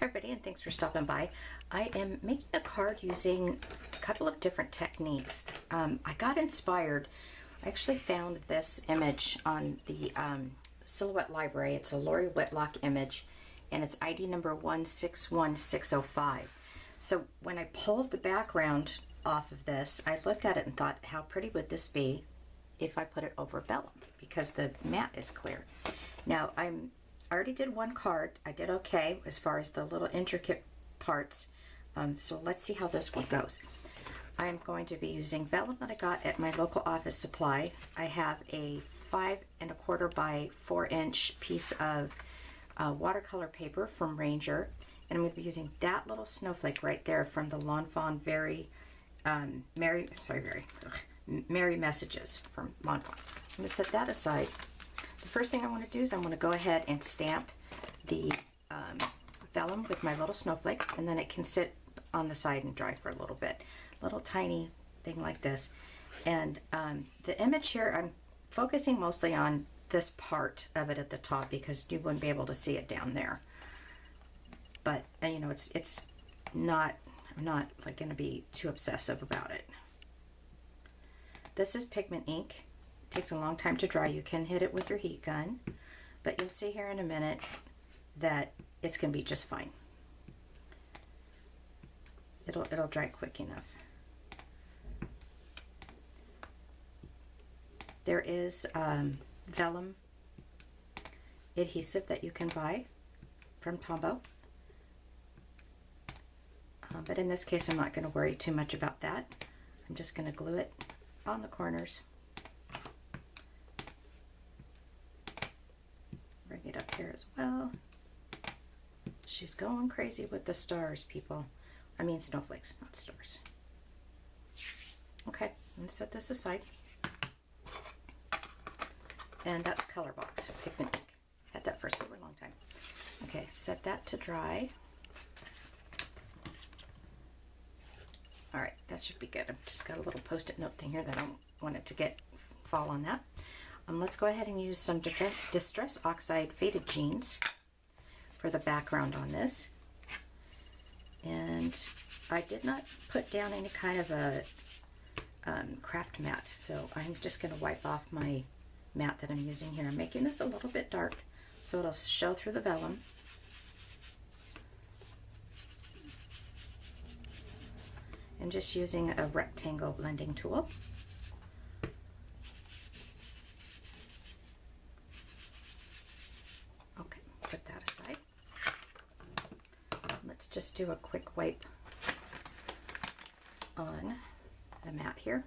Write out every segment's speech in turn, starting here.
Everybody, and thanks for stopping by. I am making a card using a couple of different techniques. I got inspired. I actually found this image on the Silhouette Library. It's a Lori Whitlock image, and it's ID number 161605. So when I pulled the background off of this, I looked at it and thought, how pretty would this be if I put it over vellum, because the mat is clear. Now I already did one card. I did okay as far as the little intricate parts. So let's see how this one goes. I'm going to be using vellum that I got at my local office supply. I have a 5 1/4 by 4 inch piece of watercolor paper from Ranger, and I'm going to be using that little snowflake right there from the Lawn Fawn Merry Messages from Lawn Fawn. I'm going to set that aside. The first thing I want to do is I'm going to go ahead and stamp the vellum with my little snowflakes, and then it can sit on the side and dry for a little bit. Little tiny thing like this. And the image here, I'm focusing mostly on this part of it at the top because you wouldn't be able to see it down there. But you know, it's not, I'm not like going to be too obsessive about it. This is pigment ink. It takes a long time to dry. You can hit it with your heat gun, but you'll see here in a minute that it's going to be just fine. It'll dry quick enough. There is vellum adhesive that you can buy from Tombow. But in this case, I'm not going to worry too much about that. I'm just going to glue it on the corners. Bring it up here as well. She's going crazy with the stars, people. I mean snowflakes, not stars. Okay, let's set this aside. And that's Color Box pigment ink. Had that for a super long time. Okay, set that to dry. All right, that should be good. I've just got a little post-it note thing here that I don't want it to fall on that. Let's go ahead and use some Distress Oxide Faded Jeans for the background on this. And I did not put down any kind of a craft mat, so I'm just going to wipe off my mat that I'm using here. I'm making this a little bit dark so it'll show through the vellum. And just using a rectangle blending tool. Okay, put that aside. Let's just do a quick wipe on the mat here.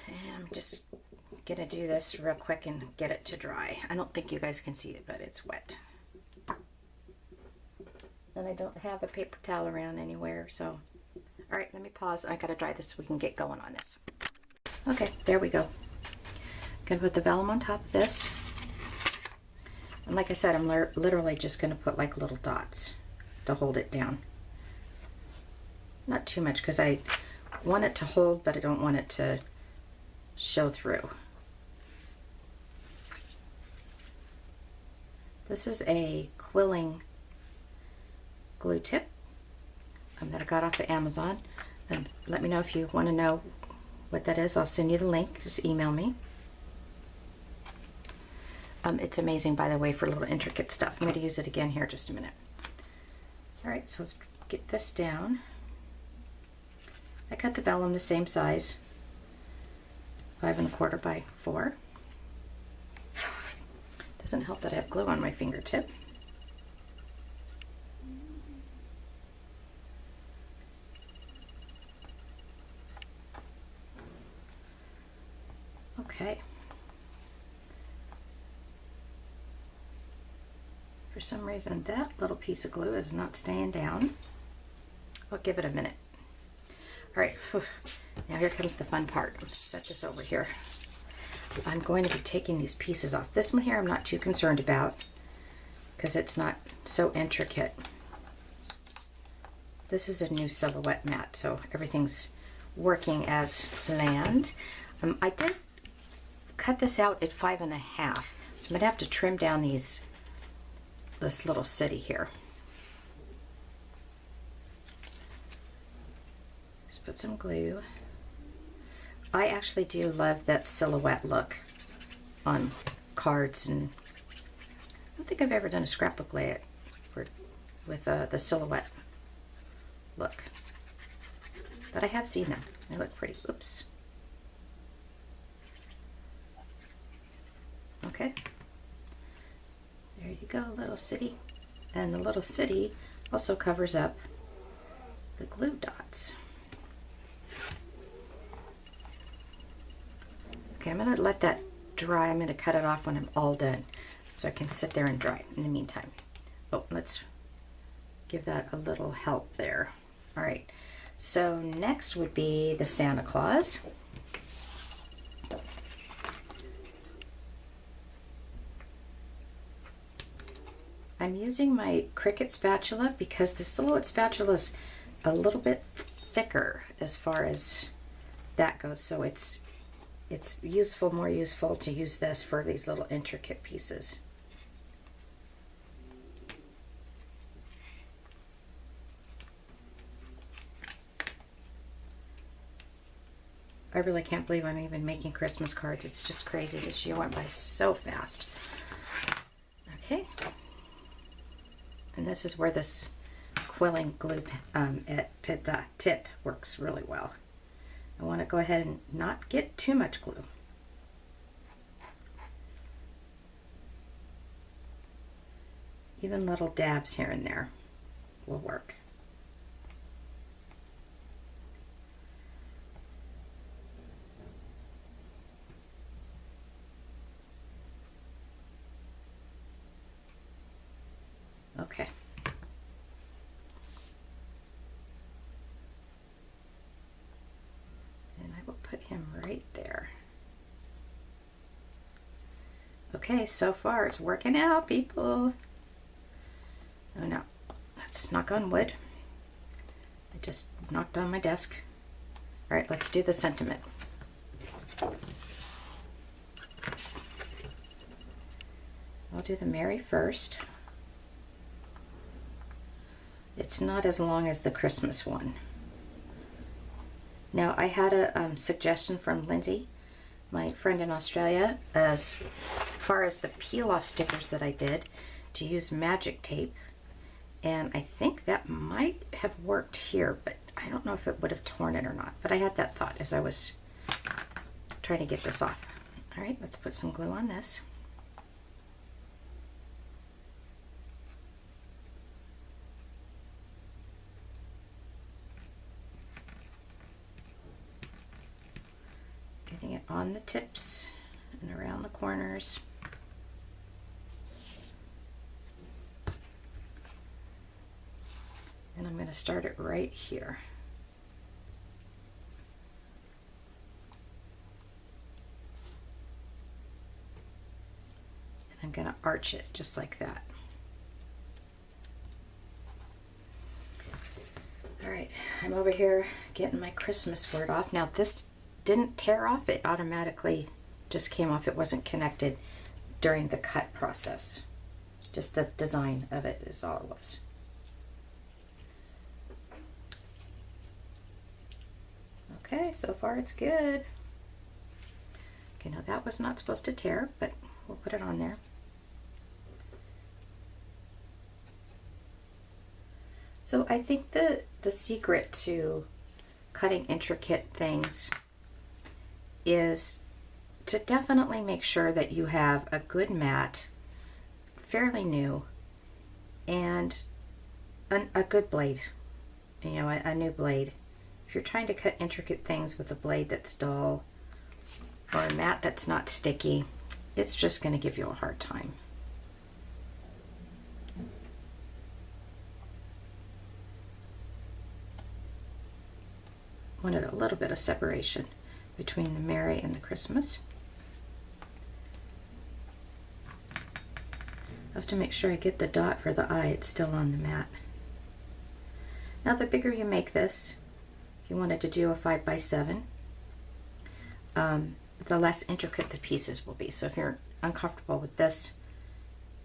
And I'm just gonna do this real quick and get it to dry. I don't think you guys can see it, but it's wet. And I don't have a paper towel around anywhere, so. All right, let me pause. I gotta dry this so we can get going on this. Okay, there we go. Gonna put the vellum on top of this. And like I said, I'm literally just gonna put like little dots to hold it down. Not too much, because I want it to hold, but I don't want it to show through. This is a quilling glue tip that I got off of Amazon. And let me know if you want to know what that is. I'll send you the link. Just email me. It's amazing, by the way, for little intricate stuff. I'm going to use it again here in just a minute. All right, so let's get this down. I cut the vellum the same size, 5 1/4 by 4. Doesn't help that I have glue on my fingertip. Okay. For some reason, that little piece of glue is not staying down. I'll give it a minute. All right, now here comes the fun part. Let's set this over here. I'm going to be taking these pieces off. This one here I'm not too concerned about because it's not so intricate. This is a new silhouette mat, so everything's working as planned. I did cut this out at 5.5, so I'm gonna have to trim down this little city here. Just put some glue. I actually do love that silhouette look on cards, and I don't think I've ever done a scrapbook layout with the silhouette look, but I have seen them. They look pretty. Oops. Okay. There you go, little city. And the little city also covers up the glue dots. Okay, I'm going to let that dry. I'm going to cut it off when I'm all done so I can sit there and dry in the meantime. Oh, let's give that a little help there. All right, so next would be the Santa Claus. I'm using my Cricut spatula because the silhouette spatula is a little bit thicker as far as that goes, so it's more useful to use this for these little intricate pieces. I really can't believe I'm even making Christmas cards. It's just crazy. This year went by so fast. Okay. And this is where this quilling glue tip works really well. I want to go ahead and not get too much glue. Even little dabs here and there will work. Okay. And I will put him right there. Okay, so far it's working out, people. Oh no, let's knock on wood. I just knocked on my desk. All right, let's do the sentiment. I'll do the Merry first. It's not as long as the Christmas one. Now, I had a suggestion from Lindsay, my friend in Australia, as far as the peel-off stickers that I did, to use magic tape. And I think that might have worked here, but I don't know if it would have torn it or not. But I had that thought as I was trying to get this off. All right, let's put some glue on this. Getting it on the tips and around the corners. And I'm going to start it right here. And I'm going to arch it just like that. All right, I'm over here getting my Christmas word off. Now this didn't tear off, it automatically just came off. It wasn't connected during the cut process. Just the design of it is all it was. Okay, so far it's good. Okay, now that was not supposed to tear, but we'll put it on there. So I think the secret to cutting intricate things is to definitely make sure that you have a good mat, fairly new, and a good blade, you know, a new blade. If you're trying to cut intricate things with a blade that's dull or a mat that's not sticky, it's just going to give you a hard time. Wanted a little bit of separation between the Merry and the Christmas. I have to make sure I get the dot for the eye. It's still on the mat. Now the bigger you make this, if you wanted to do a 5x7, the less intricate the pieces will be. So if you're uncomfortable with this,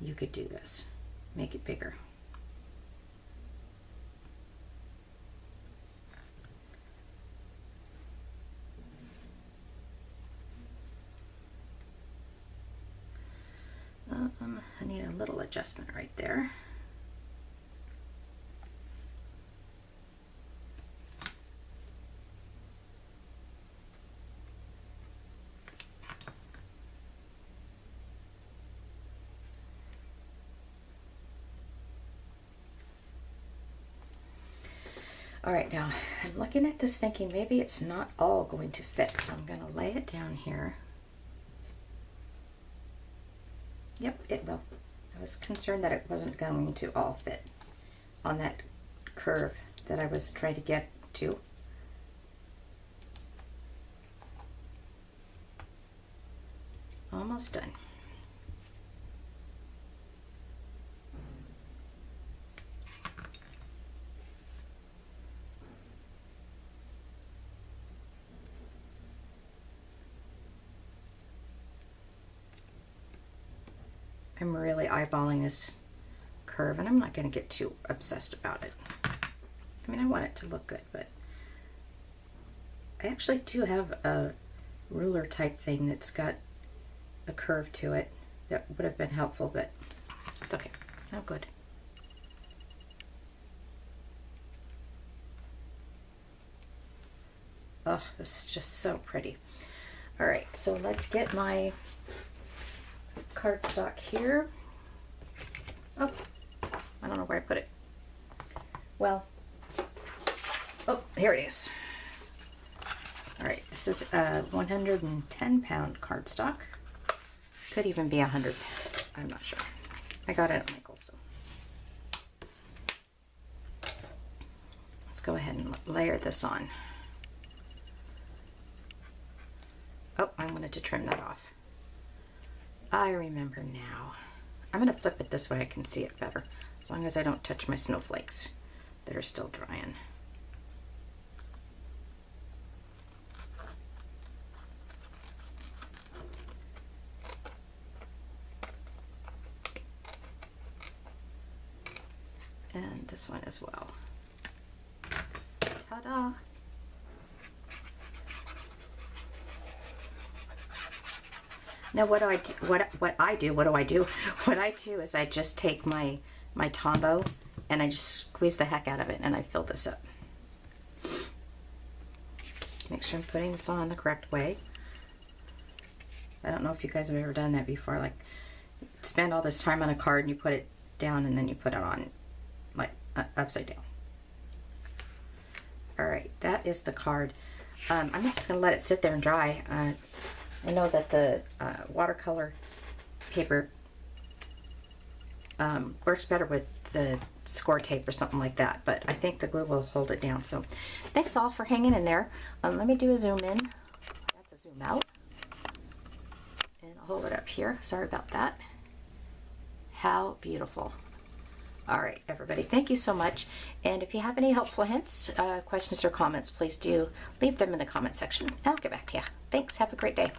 you could do this. Make it bigger. I need a little adjustment right there. All right, now I'm looking at this thinking maybe it's not all going to fit, so I'm going to lay it down here. Yep, it will. I was concerned that it wasn't going to all fit on that curve that I was trying to get to. Almost done. I'm really eyeballing this curve, and I'm not going to get too obsessed about it. I mean, I want it to look good, but I actually do have a ruler type thing that's got a curve to it that would have been helpful, but it's okay. Oh, good. Oh, this is just so pretty. All right, so let's get my cardstock here. Oh, I don't know where I put it. Well, oh, here it is. All right, this is a 110-pound cardstock. Could even be 100. I'm not sure. I got it at Michael's. So let's go ahead and layer this on. Oh, I wanted to trim that off. I remember now. I'm going to flip it this way I can see it better, as long as I don't touch my snowflakes that are still drying. And this one as well. Ta-da! Now what do I do? What I do is I just take my Tombow and I just squeeze the heck out of it, and I fill this up. Make sure I'm putting this on the correct way. I don't know if you guys have ever done that before, like spend all this time on a card and you put it down and then you put it on like upside down. All right, that is the card. I'm just gonna let it sit there and dry. I know that the watercolor paper works better with the score tape or something like that, but I think the glue will hold it down. So thanks all for hanging in there. Let me do a zoom in. That's a zoom out. And I'll hold it up here. Sorry about that. How beautiful. All right, everybody, thank you so much. And if you have any helpful hints, questions, or comments, please do leave them in the comment section. I'll get back to you. Thanks. Have a great day.